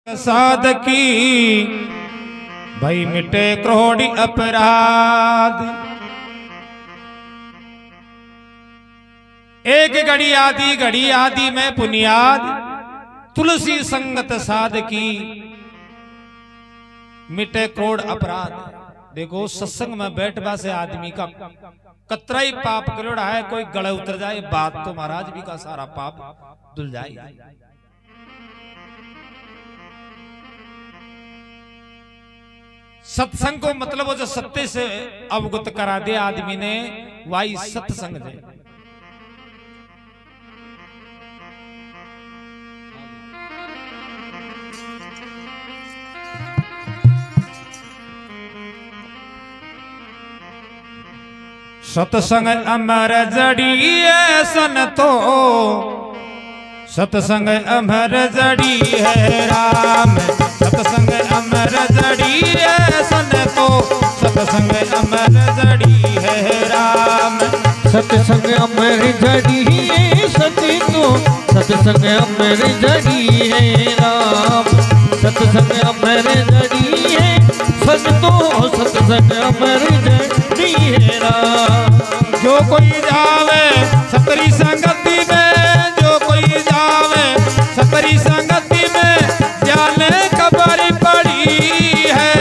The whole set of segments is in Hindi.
साध की भई मिटे क्रोड़ी अपराध। एक घड़ी आदि में पुनियाद तुलसी संगत साध की मिटे क्रोड़ अपराध। देखो सत्संग में बैठवा से आदमी का कतरा ही पाप करोड़ा है, कोई गले उतर जाए बात तो महाराज भी का सारा पाप धुल जाए। सत्संग को मतलब वो जो सत्य से अवगत करा दे आदमी ने, वाई सत्संग दे। सत्संग अमर जड़ी है सन तो, सत्संग अमर जड़ी है राम। सत्संग अमर जड़ी है सन तो, सत्संग अमर जड़ी है राम। सत्संग अमर जड़ी है सती तो, सत्संग अमर जड़ी है राम। सत्संग अमर जड़ी है सत तो, सत्संग अमर जड़ी है राम। जो कोई जावे सतरी संगति में, जो कोई जावे सतरी संगति में, जाने खबर पड़ी है,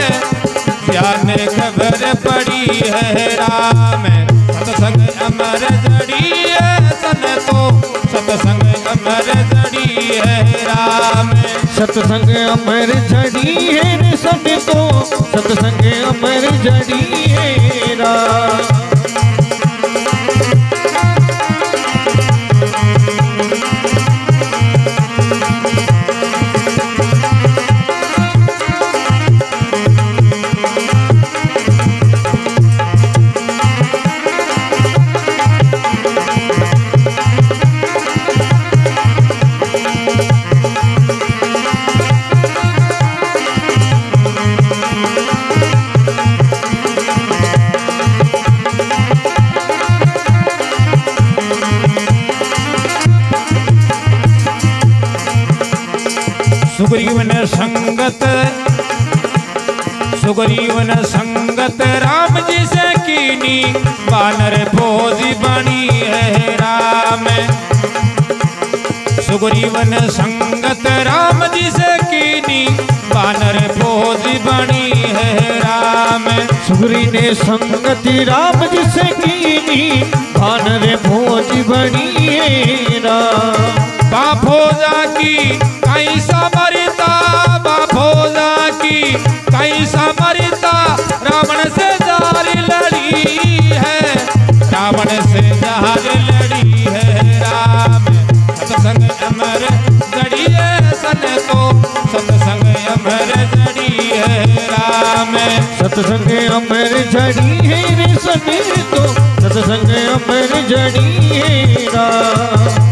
जाने खबर पड़ी है राम। सत्संग अमर जड़ी है सन तो, सत्संग अमर जड़ी है राम। सत्संग अमर जड़ी है सब तो, सत्संग अमर जड़ी है राम। सुग्रीवन संगत, सुग्रीवन संगत राम जी से कीनी, बानर फौजी बनी है राम। सुग्रीवन संगत राम जी से कीनी, बानर फौजी बनी है राम। सुग्री ने संगति राम जी से कीनी, बानर फौजी बनी है राम। बाफौजा की कहीं समरिता, बाफौजा की कहीं समरिता, रावण से जारी लड़ी है, रावण से जारी लड़ी है राम। सत्संग अमर जड़ी है सन तो, सत्संग अमर जड़ी है राम। सत्संग अमर जड़ी है रे सने तो, सत्संग अमर जड़ी है राम।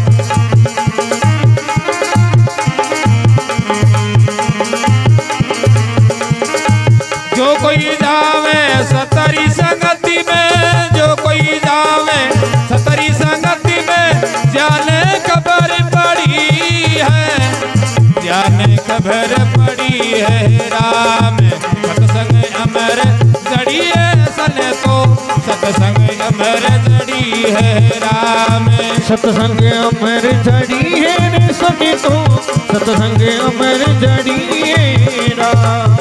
जो कोई जावे सतरी संगति में, जो कोई जावे सतरी संगति में, जाने खबर पड़ी है, जाने खबर पड़ी है राम। सत्संग अमर जड़ी है सन तो, सत्संग अमर जड़ी है राम। सत्संग अमर जड़ी है रे सने तो, सत्संग अमर जड़ी है राम।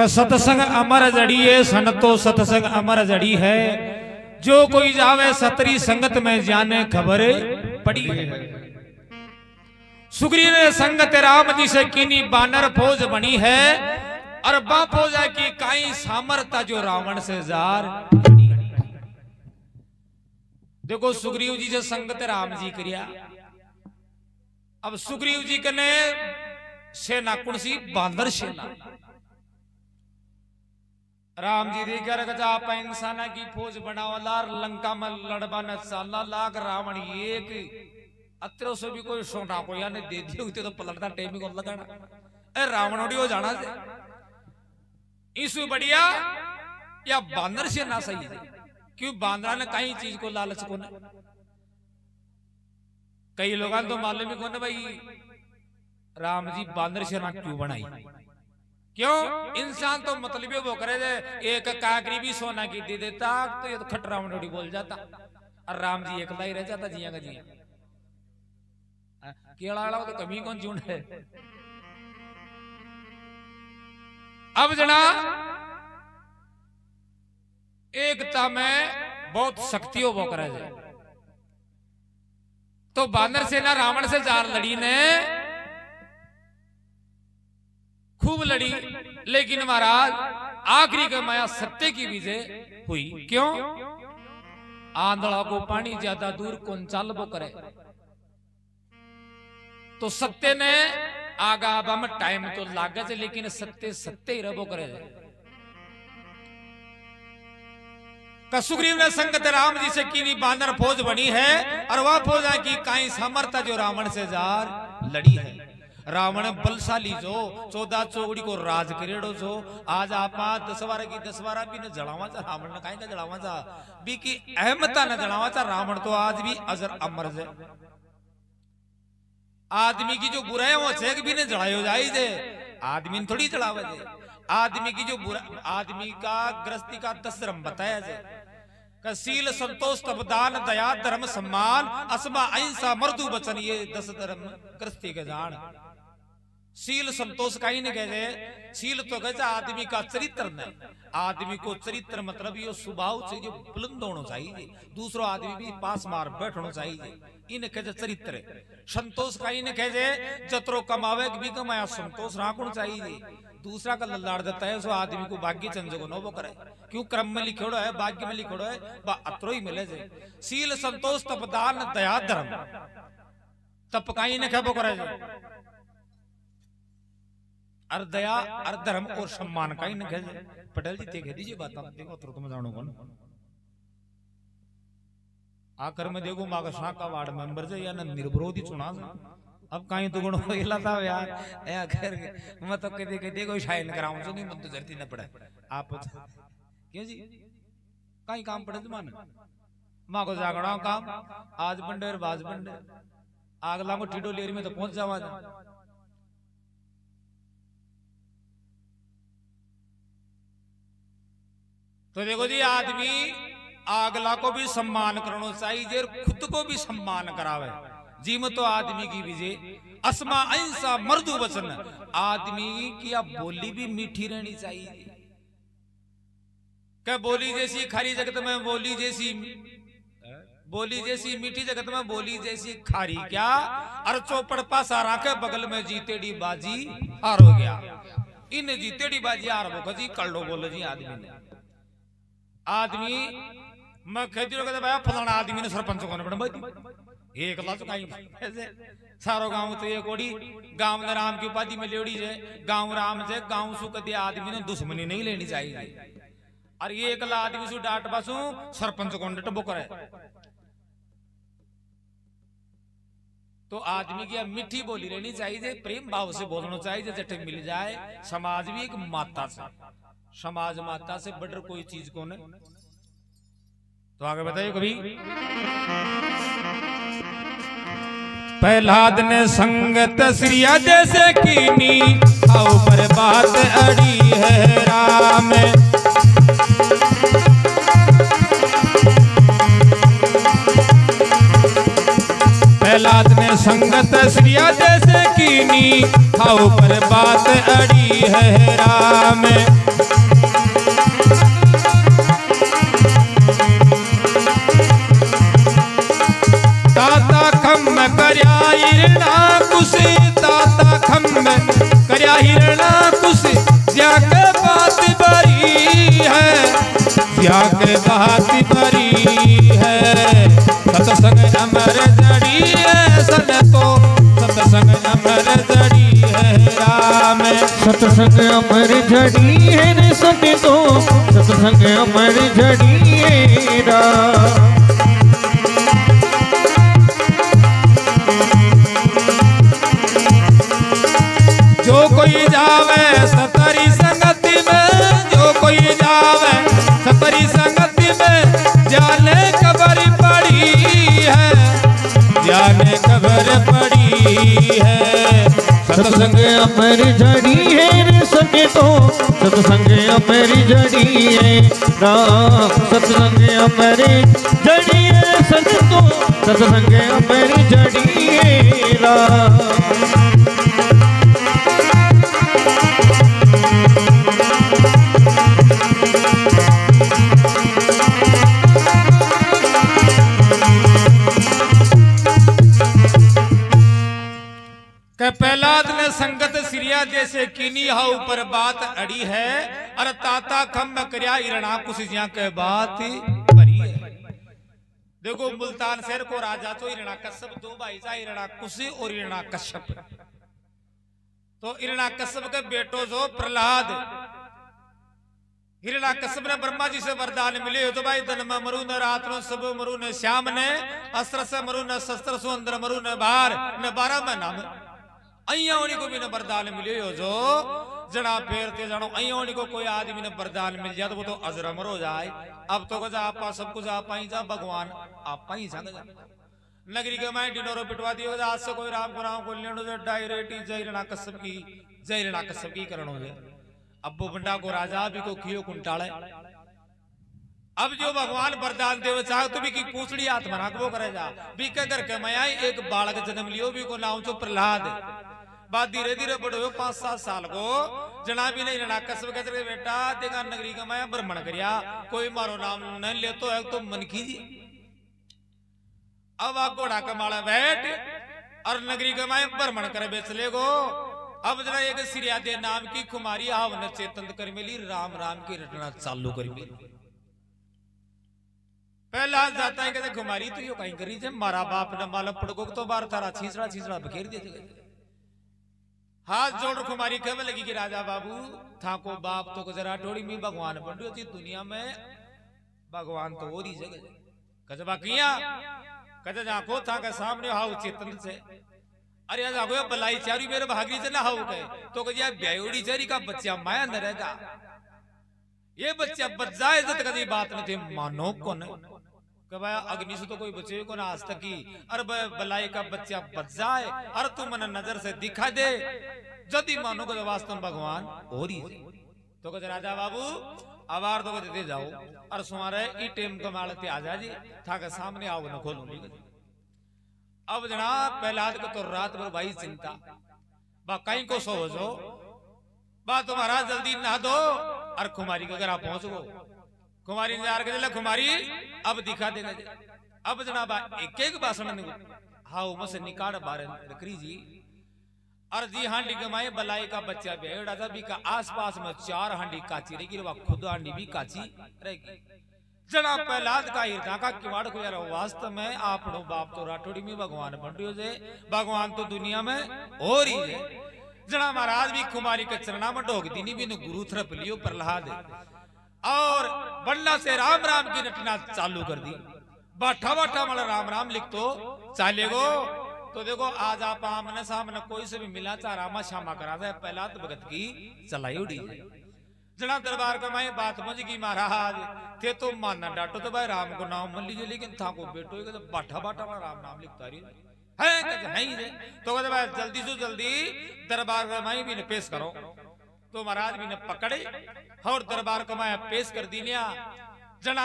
सत्संग अमर जड़ी है सन तो, सत्संग अमर जड़ी है। जो कोई जावे सतरी संगत में, जाने खबर पड़ी है। सुग्रीव ने संगत राम जी से कीनी बानर फौज बनी है और बा फौज है कि काई सामर्था जो रावण से जार। देखो सुग्रीव जी से संगत राम जी करिया। अब सुग्रीव जी कने सेना कौन सी? बांदर सेना। राम जी देखा रखा आप इंसाना की फौज बनावाला लंका में लड़बा न साला लाग रावण एक अत्रो से भी कोई सोना को या ने दे दियो तो पलटना टाइमिंग को लगाना ए रावण उड़ी हो जाना से इसु बढ़िया या बांदर से ना सही है। क्यों? बांदरा ने कई चीज को लालच को ना। कई लोगों तो मालूम ही को भाई राम जी बांदर से ना क्यों बनाई। क्यों? इंसान तो मतलब वो करे दे एक काकरी भी सोना की दे देता तो ये तो खट रावण उड़ी बोल जाता और राम जी अकेला ही रह जाता जिया का जिया। केड़ा तो कमी कौन चून है। अब जना एकता में बहुत शक्तियों वो करे जाए तो बानर सेना रावण से जार लड़ी ने खूब लड़ी, लेकिन महाराज आखिरी के माया सत्य की विजय हुई। क्यों? आंधड़ा को पानी ज्यादा दूर कौन चाल वो करे तो सत्य ने आगा में टाइम तो लागे लेकिन सत्य सत्य ही रबो करे। सुग्रीव ने संगत राम जी से कीनी बानर फौज बनी है और वह फौज है कि काई सामर्था जो रावण से जार लड़ी है। रावण बलशाली जो 14 चौगड़ी को राज करेड़ो जो आज आप 10 की 10 भी न जड़ावा चा रावण ने काई का जड़ावा चा बी की अहमता न जड़ावा चा। रावण तो आज भी अजर अमर है। आदमी की जो बुराई वो चेक भी ने जड़ायो जाई जे आदमी ने थोड़ी जड़ावा जे। आदमी की जो बुरा आदमी का गृहस्थी का 10 धर्म बताया जे शील संतोष तपदान दया धर्म सम्मान अस्मा अहिंसा मृदु वचन ये 10 धर्म गृहस्थी के जान। शील संतोष का ही नहीं कहे। शील तो कहे आदमी का चरित्र न। आदमी को चरित्र मतलब ये स्वभाव से जो बुलंद होना चाहिए, दूसरो आदमी भी पास मार बैठना चाहिए, इन कहे चरित्र। संतोष का ही नहीं कहे जतरो कमावे भी कमाया संतोष राखना चाहिए। दूसरा का लल्लाड़ देता है सो आदमी को भाग्य चंद को नो वो करे। क्यों? क्रम में लिखोड़ो है, भाग्य में लिखोड़ो है, बा अत्रो ही मिले जे। शील संतोष तपदान दया धर्म तप का ही नहीं कहे वो करे और दया और धर्म और सम्मान का ही न कहे। पटेल जी देख दीजिए बात देखो तो तुम जानो कौन आकर में देखो मागसा का वार्ड मेंबर से या न निर्विरोधी चुना अब कहीं तो गुण होइला था यार ए आखिर मैं तो कहते देखो शायन कराऊं तो नहीं मन तो जरती न पड़े आप क्यों जी कहीं काम पड़े तो मान मां को जागड़ा काम आज बंडे और बाज बंडे आगला को टीडो लेर में तो पहुंच जावा। तो देखो जी आदमी आगला को भी सम्मान करना चाहिए और खुद को भी सम्मान करावे। जीव तो आदमी की विजय अस्मा अहिंसा मृदु वचन। आदमी की अब बोली भी मीठी रहनी चाहिए। क्या बोली जैसी खारी जगत में बोली जैसी मीठी जगत में बोली जैसी खारी क्या और चौपड़ पासा राखे बगल में जीतेड़ी बाजी हार हो गया। इन जीतेड़ी बाजी हार हो जी कल्लो बोलो जी आदमी ने। आदमी मैं खेती कहते भाई फलाना आदमी ने सरपंच को बना भाई एक लाख ऐसे सारो गांव तो ये कोड़ी गांव ने राम की उपाधि में लेड़ी है। गांव राम से गांव सु कदी आदमी ने दुश्मनी नहीं लेनी चाहिए और ये एक आदमी सु डांट बसू सरपंच को डटबो करे। तो आदमी की मीठी बोली रहनी चाहिए, प्रेम भाव से बोलना चाहिए। जटे मिल जाए समाज भी एक माता से, समाज माता से बढ़कर कोई चीज को नहीं। तो आगे बताइए कभी प्रहलाद ने संगत श्रिया जैसे कीनी आओ पर बात अड़ी है राम। प्रहलाद ने संगत श्रिया जैसे कीनी आओ पर बात अड़ी है राम। ताता खम करया कुछ भांति भरी है। सत्संग अमर जड़ी है सन तो सत्संग अमर जड़ी है राम। सत्संग अमर जड़ी है रे सन तो सत्संग अमर जड़ी है राम। जो कोई जावे सतरी संगति में, जो कोई जावे सतरी संगति में, जाने कबर पड़ी है, जाने कबर पड़ी है। सत्संग अमर जड़ी है रे सके तो सत्संग अमर जड़ी है राम। सत्संग अमर जड़ी है सके तो सत्संग अमर जड़ी है राम। प्रहलाद ने संगत सिरिया जैसे कीनी हाउ पर बात अड़ी है। अर ताता खम करया इरणा कुछ ज्या के बात भरी है। देखो मुल्तान शहर को राजा तो इरणा कश्यप दो भाई जा, इरणा कुशी और इरणा कश्यप। तो इरणा कश्यप के बेटो जो प्रहलाद, हिरणा कश्यप ने ब्रह्मा जी से वरदान मिले हो तो भाई दिन में मरु न रात न सब मरु न श्याम ने अस्त्र से मरु न शस्त्र से अंदर मरु न बाहर न 12 महीना में अयोनी को भी न वरदान मिले हो जो जना फेरते जानो अयोनी को कोई आदमी ने वरदान मिल जाए तो वो तो अजर अमर हो जाए। अब तो कजा आपा सब कुछ आप ही जा, भगवान आप ही संग जा। नगरी के माई डिनोरो पिटवा दियो आज से कोई राम को नाम को लेनो जो डायरेक्ट जय रणा कश्यप की, जय रणा कश्यप की करण हो जाए। अब वो बंडा को राजा भी को खियो कुंटाले। अब जो भगवान वरदान देव चाहे तो भी की पूछड़ी आत्मा वो करे जा भी के घर के मैं एक बालक जन्म लियो भी को नाम चो प्रहलाद। बात धीरे धीरे बढ़ो 5-7 साल को जना भी नहीं रणा कश्यप कहते बेटा देखा नगरी का मैं भ्रमण करिया कोई मारो नाम न ले तो है तो मन कीजिए। अब आप घोड़ा कमाड़ा बैठ और नगरी का मैं भ्रमण करे बेच ले गो। अब जरा एक सिरिया दे नाम की कुमारी हावन चेतन कर मिली, राम राम की रटना चालू कर मिली। पहला जाता है कहते कुमारी तू यो कहीं करी जे मारा बाप न मालूम पड़गो तो बार थारा छीसड़ा छीसड़ा बखेर दे। हाथ जोड़ कुमारी कहने लगी कि राजा बाबू था को बाप तो जरा टोड़ी में भगवान बन रही थी दुनिया में भगवान तो और ही जगह कजबा किया कज जाको था के सामने हाउ चेतन से अरे जाको बलाई चारी मेरे भागी से ना हाउ गए तो कजिया ब्यायोड़ी चारी का बच्चा माया न रहेगा ये बच्चा बच जाए इज्जत कभी बात न थे मानो कौन भाई अग्नि से तो कोई बचे को ना आज तक की। अरे बलाई का बच्चा बच जाए अरे तू मन नजर से दिखा दे जदि मानो को वास्तव भगवान और ही तो कह राजा बाबू आवार तो दे जाओ और सुमारे ई टेम को मालते आ जा जी था के सामने आओ न खोलू। अब जनाब प्रहलाद को तो रात भर भाई चिंता बा कहीं को सो जो बा तुम्हारा जल्दी नहा दो और कुमारी के घर आप पहुंच गो। कुमारी इंतजार कर ले कुमारी अब दिखा देगा। अब जनाब एक एक भाषण हाउ मुझसे निकाल बारे रकरी जी और जी हांडी कमाए बलाई का बच्चा बेड़ा था भी का आसपास में 4 हांडी काची रहेगी वह खुद हांडी भी काची रहेगी। जनाब प्रहलाद का हिरदा का किवाड़ को यार वास्तव में आप बाप तो राठौड़ी में भगवान बन रही हो भगवान तो दुनिया में और ही है। जना महाराज भी कुमारी के चरणा में ढोक दी भी गुरु थरप लियो प्रहलाद और बल्ला से राम राम की रटना चालू कर दी। बाठा बाठा वाला राम राम लिख तो चाले गो तो देखो आज आप आमने सामने कोई से भी मिला चाह रामा श्यामा करा दे पहला तो भगत की चलाई उड़ी जना दरबार का मैं बात समझ गई महाराज थे तो मानना डांटो तो भाई राम को नाम मन लीजिए लेकिन था को बेटो तो बाठा बाठा वाला राम नाम लिखता रही है तो कहते भाई जल्दी से जल्दी दरबार का मैं भी पेश करो। तो महाराज भी ने पकड़े और दरबार को मैं पेश कर दी जना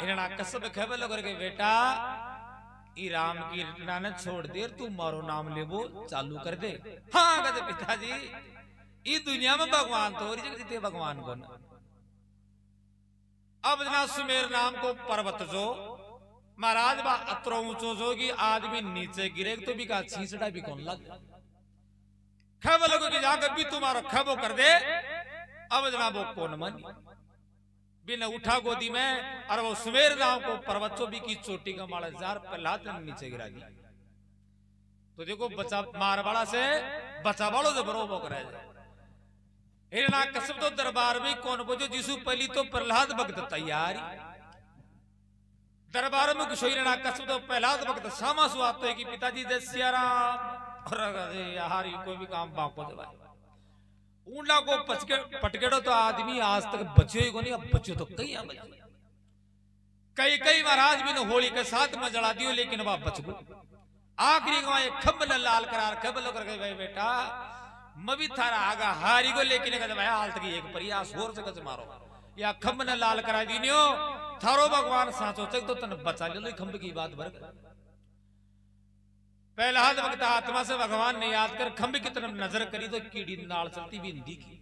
हिरणा कश्यप खेबे लग के बेटा ई राम की रटना ने छोड़ दे तू मारो नाम ले वो चालू कर दे। हाँ कहते पिताजी ई दुनिया में भगवान तो जगह भगवान को न। अब जना सुमेर नाम को पर्वत जो महाराज बा अत्रो ऊंचो जो कि आदमी नीचे गिरे तो भी का छीसड़ा भी कौन लग खब लोगों की जाकर भी तुम्हारा खबो कर दे। अब जनाब वो कौन मन बिन उठा गोदी में और वो सुमेर नाम को पर्वतों भी की चोटी का माड़ा जार प्रहलाद ने नीचे गिरा दी। तो देखो बचा मारवाड़ा से बचा वालों से बरोबर करे हिरणा कसम तो दरबार में कौन बोझो जिसु पहली तो प्रहलाद भक्त तैयारी दरबार में कुछ हिरणा कसम तो प्रहलाद भक्त सामा सुआते है कि पिताजी जय सिया राम और यार कोई भी काम बापो दबाए ऊंडा को पटकेड़ो तो आदमी आज तक बचे ही को नहीं, अब बच्चे तो कई हैं बच्चे कई कई महाराज भी ने होली के साथ में जला दियो लेकिन वह बच गो। आखिरी गाँव खम्ब लाल करार खम्ब करके भाई बेटा मभी थारा आगा हारी को लेकिन भाई हाल तक एक प्रयास होर से मारो या खम्ब ने लाल करा दीनियो थारो भगवान साचो तक तो तन बचा ले लो खम्ब की बात भर पहला वक्त आत्मा से भगवान ने याद कर खंभ की तरफ नजर करी तो कीड़ी नाल चलती भी दिखी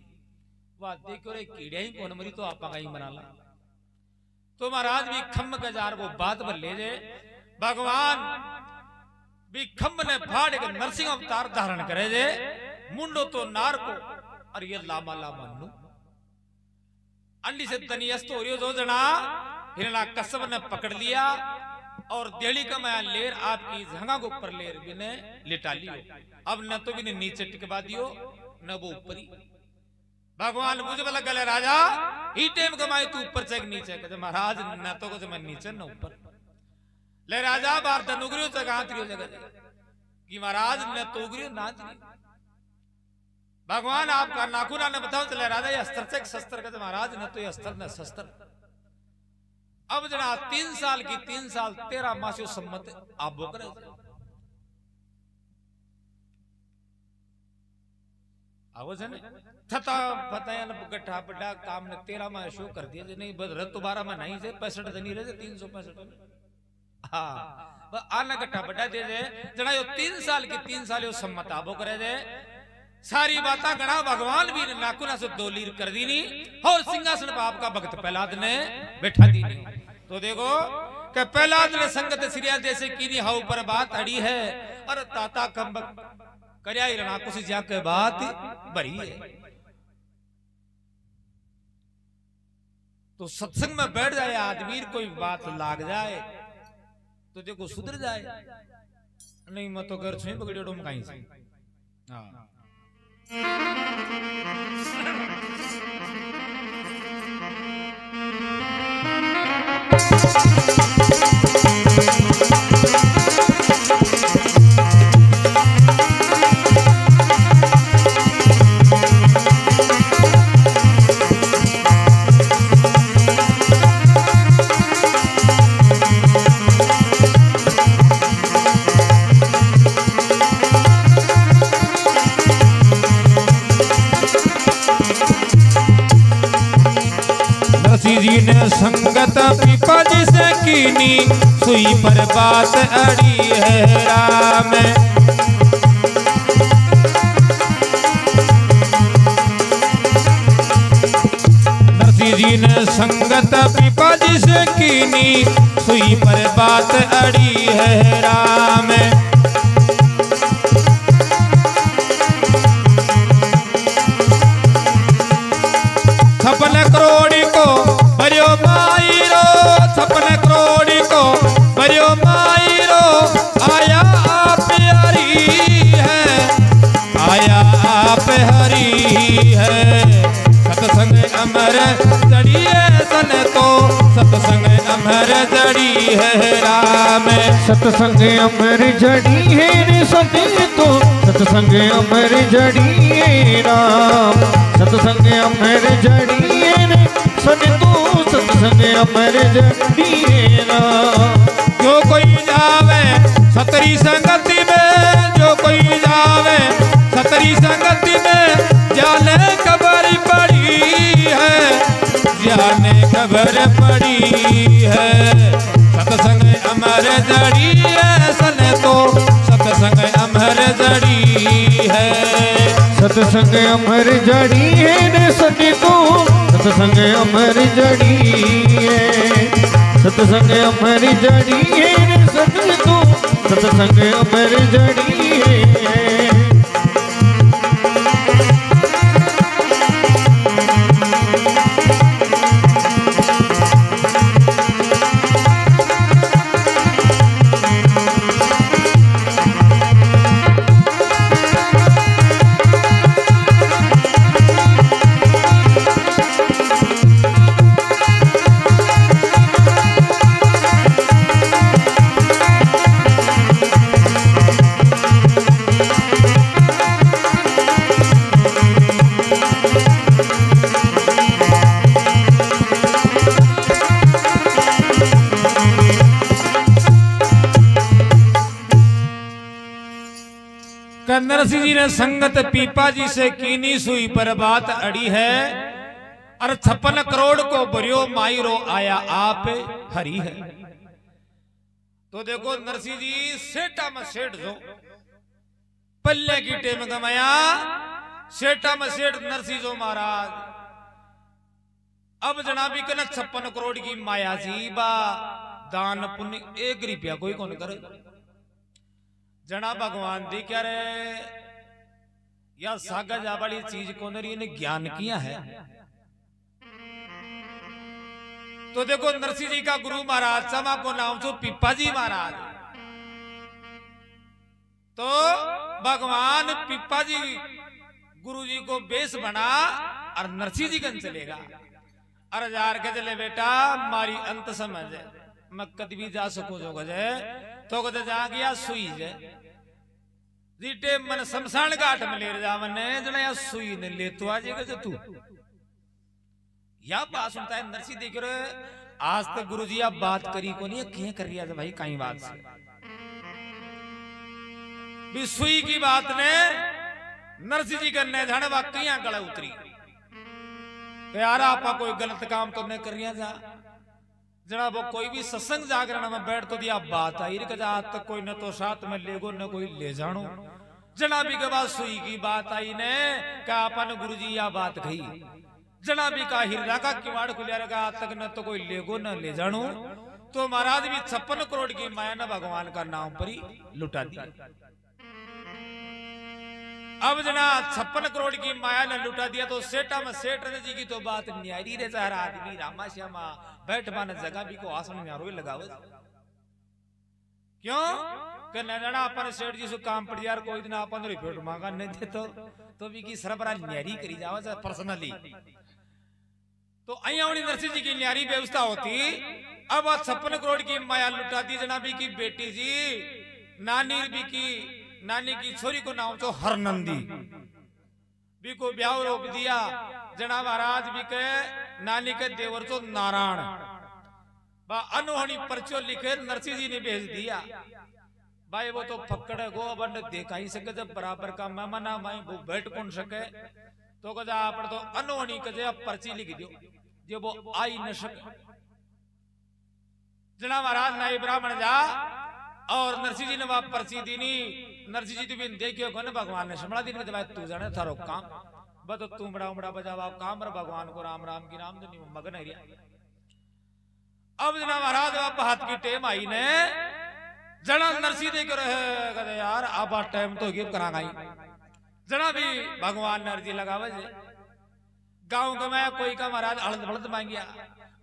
वह देखो रे कीड़िया ही कौन मरी तो आप ही मना ला। तो महाराज भी खंभ का जार वो बात पर ले जाए भगवान भी खंभ ने फाड़ के नरसिंह अवतार धारण करे जे मुंडो तो नार को और ये लामा लामा नु अंडी से तनियस्त हो जो जना हिरणा कसब ने पकड़ लिया और देली का माया लेर आपकी झंगा के ऊपर लेर बिने लिटा लियो। अब न तो बिने नीचे टिकवा दियो न वो ऊपरी भगवान मुझे बोला गले राजा ही टाइम कमाए तू ऊपर चेक नीचे कहते महाराज न तो कुछ मैं नीचे न ऊपर ले राजा बार तनुगरियो चगातियो जगह कि महाराज न तो उगरियो नाच नहीं भगवान आपका नाखूना ने बताओ चले राजा ये अस्त्र चेक शस्त्र कहते महाराज न तो ये अस्त्र न शस्त्र। अब जना 3 साल की 3 साल 13 मासियों सम्मत आप वो करे आवाज है थता पता है गट्ठा बड़ा काम ने 13 माह शो कर दिया नहीं बदर तो 12 माह नहीं से 65 दिन रहे 365 हाँ आना गट्ठा बड़ा दे दे जना यो 3 साल की 3 साल यो सम्मत आप वो करे दे सारी बातें गणा भगवान भी नाकुना से 2 लीर कर दी नहीं और सिंहासन पर आपका भक्त प्रहलाद ने बैठा दी नहीं। तो देखो कि प्रहलाद ने संगत श्रिया जैसे की हाउ पर बात अड़ी है और ताता कम करया हिरणा कुछ जाके बात भरी है। तो सत्संग में बैठ जाए आदमी कोई बात लाग जाए तो देखो सुधर जाए नहीं मैं तो घर छुई पकड़ो कहीं से हाँ जी ने संगत पिपा जिसे कीनी सुई पर बात अड़ी है राम नरसिंह जी ने संगत पिपा जिसे कीनी सुई पर बात अड़ी है राम छप्पन करोड़ी को भरियो माईरो छप्पन करोड़ी को भरियो माईरो आया आप हरी है आया आप हरी है सत्संग अमर जड़ी है सन तो सत्संग अमर जड़ी है राम सत्संग अमर जड़ी है सत्य तो सत्संग अमर जड़ी है राम सत्संग अमर जड़ी है सत्य तो सत्संग अमर जड़ी है राम। जो कोई जावे सतरी संगति में जो कोई जावे सतरी संगति में जाने खबर पड़ी है जाने खबर पड़ी है सत्संग अमर जड़ी है सन तो सत्संग अमर जड़ी है सत्संग अमर जड़ी है सत्य तो सत्संग अमर जड़ी है सत्संग अमर जड़ी है सत्य तो सत्संग अमर जड़ी है। नरसिंह जी ने संगत पीपा जी से कीनी सुई पर बात अड़ी है, और 56 करोड़ को बरियो मायरो आया आप हरी है। तो देखो नरसिंह जी सेठा में सेठ जो पल्ले की टेम गमाया, सेठा में सेठ नरसिंह जो महाराज। अब जनाबी के 56 करोड़ की माया जी बा दान पुण्य 1 रुपया कोई कौन करे। जना भगवान दी क्या रे या सागा जा वाली चीज कौन रही ने ज्ञान किया है। तो देखो नरसिंह जी का गुरु महाराज समा को नाम जो पीपा जी महाराज। तो भगवान पीपा जी गुरु जी को बेस बना और नरसिंह जी कन चलेगा। अरे जार के चले बेटा मारी अंत समझ मैं कद भी जा सकूं जो गजे तो कद जा गया सुई जे जीटे मन शमशान घाट में ले जा मने जना या सुई ने ले तो आज के तू या बात सुनता है नरसिंह देख रहे आज तक गुरु जी आप बात करी को नहीं क्या कर रिया भाई कहीं बात से भी सुई की बात ने नरसिंह जी करने जाने वाकई गला उतरी यार आप कोई गलत काम तो नहीं कर रिया जा जनाब कोई भी सत्संग जागरण में बैठ तो दिया बात आई आज तक कोई न तो साथ में लेगो न कोई ले जानो जनाबी के बाद सुई की बात आई ने का अपन गुरु जी या बात कही जनाबी का हिरदा का किवाड़ खुलिया रखा आज तक न तो कोई लेगो न ले जानो तो महाराज भी 56 करोड़ की माया न भगवान का नाम पर ही लुटा दी। अब जना 56 करोड़ की माया ने लुटा दिया तो सेठा में सेठ जी की तो बात न्यारी रे जा रहा आदमी रामा श्यामा बैठ माने जगह भी को आसन में रोई लगावे क्यों कि न जाना अपन सेठ जी से काम पड़ यार कोई दिन अपन रिपोर्ट मांगा नहीं दे तो भी की सरबरा न्यारी करी जावे पर्सनली तो अयावनी नरसिंह जी की न्यारी व्यवस्था होती। अब 56 करोड़ की माया लुटा दी जनाबी की बेटी जी नानी की छोरी को नाम तो हरनंदी भी को ब्याह रोक दिया जना महाराज भी के नानी के देवर तो नारायण बा अनोहनी पर्चो लिखे नरसिंह जी ने भेज दिया भाई वो तो पकड़े गो बंद देखा ही सके जब बराबर का मेहमाना माई वो बैठ कौन सके तो कजा आप तो अनोहनी कजे पर्ची लिख दियो जो वो आई न सके जना महाराज नाई ब्राह्मण जा और नरसिंह जी ने वहां पर्ची दीनी नरसिंह जी तुम देखियो कौन भगवान ने समड़ा दिन में तू जाने थारो काम बतो तू बड़ा उमड़ा बजावा काम रे भगवान को राम राम की नाम धनी मगन है। अब जना महाराज अब हाथ की टेम आई ने जना नरसिंह देख रहे कहते यार अब टाइम तो गिव करा गई जना भी भगवान नरजी लगावे जे गांव का मैं कोई का महाराज हलद हलद मांगिया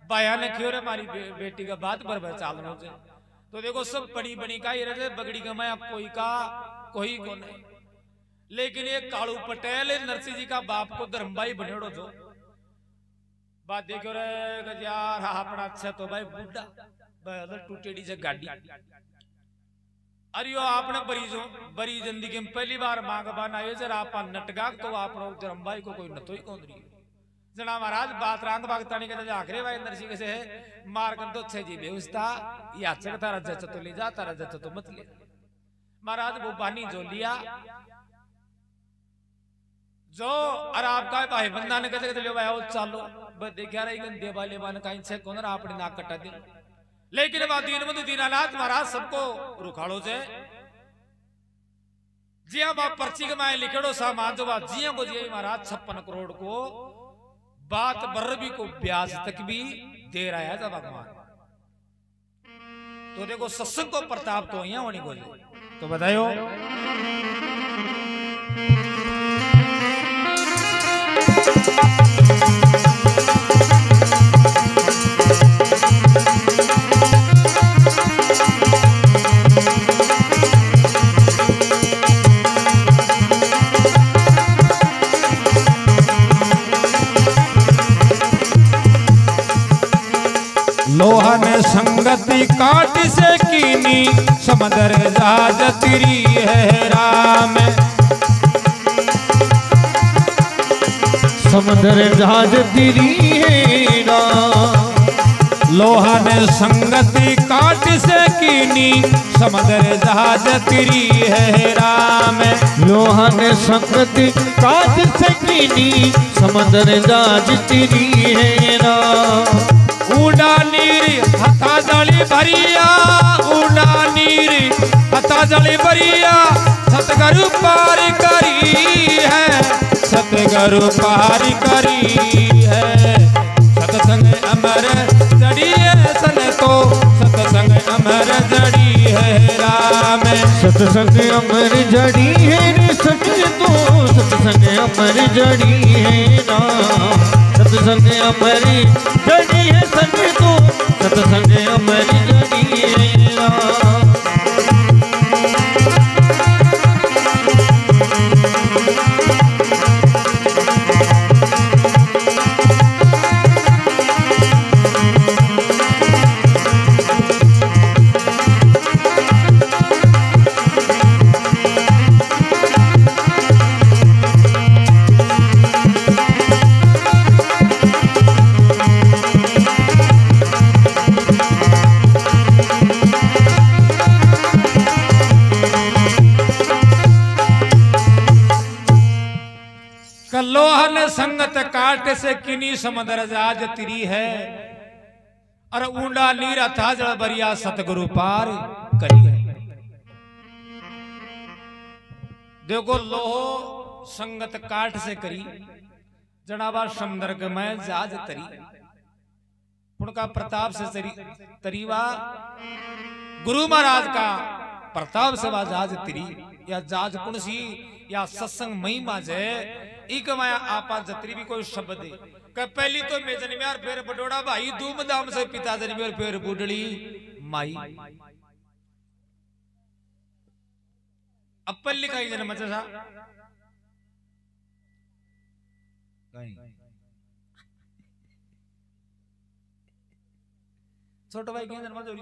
बाया ने क्यों रे मारी बेटी का बात पर चालनो से तो देखो सब बड़ी बड़ी का ही रहे बगड़ी का मैं कोई का कोई को नहीं लेकिन ये कालू पटेल नरसिंह जी का बाप को धर्मभाई बनेड़ो जो बात देखो रे यार अपना अच्छा तो भाई बुढ़ा टूटेड़ी से गाड़ी अरे आपने बड़ी जिंदगी में पहली बार मांग बनाए जरा आप नटगा तो आप धर्मभाई को कोई नतो ही कौन रही जना महाराज बात रांग बागतानी के आखिरी भाई नरसिंह से मार कर तो अच्छे जी व्यवस्था या तारा जच तो ले जा तारा जच तो मत ले महाराज वो बानी जो लिया जो और आपका भाई बंदा ने कहते ले भाई चालो बस देखा रही देवाले बान कहीं से कौन आपने नाक कटा दी लेकिन बात दीन में दीनानाथ महाराज सबको रुखाड़ो से जिया बाप पर्ची के माए लिखेड़ो सामान जो बात जिया को जिया महाराज 56 करोड़ को बात बर्रबी को ब्याज तक भी दे रहा है जब भगवान तो देखो सत्संग को प्रताप तो यहाँ होनी को तो बताओ लोहन संगति काट से कीनी समदर जहाज तिरी है राम समदर जहाज तिरी है राम लोहा ने संगति काट से कीनी समुद्र जहाज तिरी है राम। लोहा ने संगति काट से कीनी समुद्र जहाज तिरी है राम। ऊंडा नीर हथा जली भरिया, ऊंडा नीर हथा जली भरिया, सतगुरु पार करी है, सतगुरु पार करी है। सत्संग अमर जड़ी है सन तो, सत्संग अमर जड़ी है राम। सत्संग अमर जड़ी है रे सच तो, सत्संग अमर जड़ी है राम। सत्संग अमर जड़ी है सच तो, सत्संग अमर जड़ी है राम। लोहन संगत काट से किनी समुद्र जहाज तिरी है, और ऊंडा नीर था जल बरिया सतगुरु पार करी है। देखो लोहो संगत काट से करी जनाबा समुद्र में जहाज तरी, उनका प्रताप से तरीवा गुरु महाराज का प्रताप से वह जहाज तिरी, या जहाज कुणसी या सत्संग महिमा जे एक माया आपा जत्री भी कोई शब्द है कि पहली तो मैं जन्मी और फिर बडोड़ा भाई, धूमधाम से पिता जन्मी और फिर बुढ़ड़ी माई। अब पल्ली का ही जन्म सा छोटा भाई क्या जन्म जोरी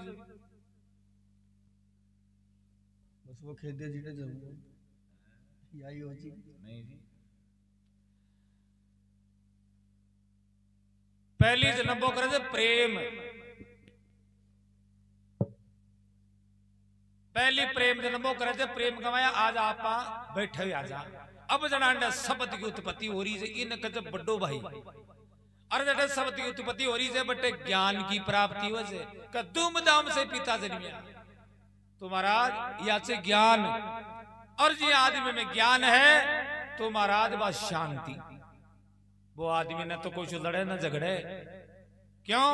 बस वो खेत दे जीने जरूर यही हो जी नहीं जी। पहली जन्म करे थे प्रेम, पहली प्रेम जन्मो करे थे प्रेम कमाया। आज आपा बैठे आजा अब जनांडा शब्द की उत्पत्ति हो रही है, इन कते बड्डो भाई अरे जटे शब्द की उत्पत्ति हो रही है, बटे ज्ञान की प्राप्ति हो से का धूमधाम से पिता जन्मिया। तो महाराज या से ज्ञान, और जी आदमी में ज्ञान है तो महाराज बा शांति। वो आदमी ने तो कुछ लड़े न झगड़े, क्यों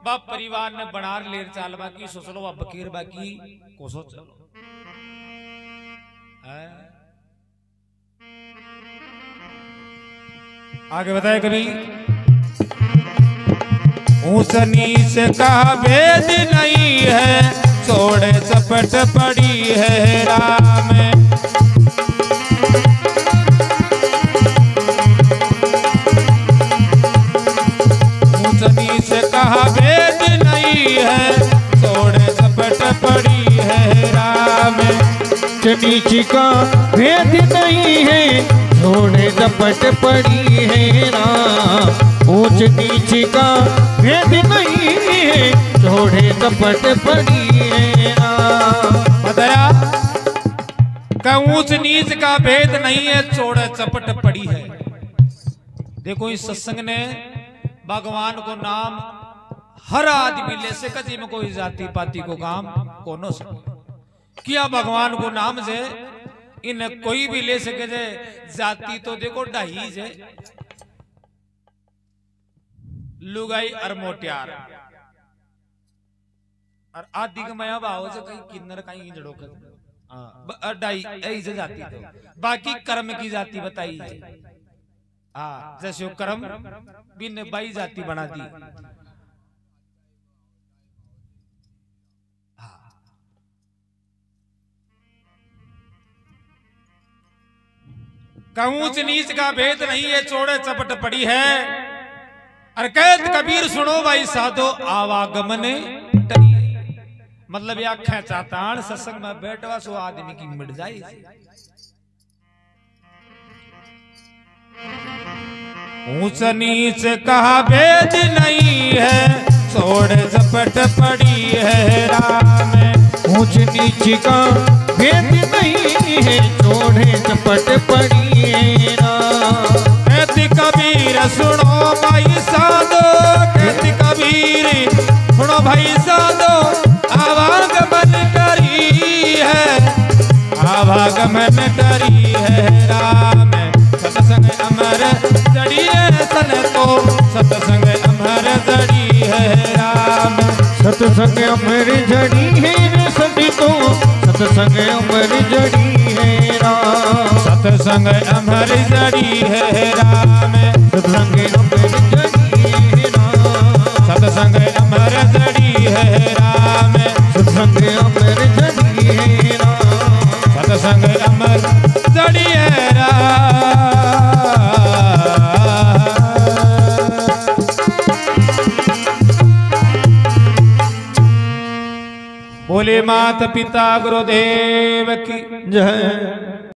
बाप परिवार ने बनार लेर चाल बाकी सोचलो बा बकीर बाकी को सोच चलो आगे बताए कभी। ऊंच नीच का भेद नहीं है, छोड़े चपट पड़ी है राम। से कहा भेद नहीं है, छोड़े चपट पड़ी है राम। नीच का भेद नहीं है, छोड़े चपट पड़ी है राम। ऊंच नीच का भेद नहीं है, छोड़े चपट पड़ी है राम। बताया का ऊंच नीच का भेद नहीं है, छोड़े चपट पड़ी है। देखो इस सत्संग ने भगवान को नाम हर आदमी ले से कदी में कोई जाति पाति को काम कोनो किया भगवान को नाम से इन कोई भी ले सके जे। जाति तो देखो ढाई जे लुगाई और मोटियार और आदि का मया भाव से कहीं किन्नर कहीं जड़ो कर ढाई ऐसे जाति तो बाकी कर्म की जाति बताई जैसे कर्म बिन बाई जाति बना दी। ऊंच नीच का भेद नहीं है, चौड़े चपट पड़ी है। और कहत कबीर सुनो भाई साधो आवागमन डरी। मतलब या खेचातान सत्संग में बैठवा सो आदमी की मिट जाए। ऊंच नीच का भेद नहीं है, छोड़ झपट पड़ी है राम। ऊंच नीच का भेद नहीं है, छोड़े झपट पड़ी है राम। कहती कबीर सुनो भाई साधो, कहती कबीर सुनो भाई साधो, आवागमन डरी है, आवागमन डरी है राम। सत्संग अमर जड़ी है सन तो, सत्संग अमर जड़ी है राम। सत्संग अमर जड़ी है रे सभी तो, सत्संग अमर जड़ी है राम। सत्संग अमर जड़ी है राम। सत्संग अमर जड़ी है राम। सत्संग अमर जड़ी है राम। सत्संग अमर जड़ी है राम। सत्संग अमर जड़ी है राम। बोले माता पिता गुरुदेव की जय।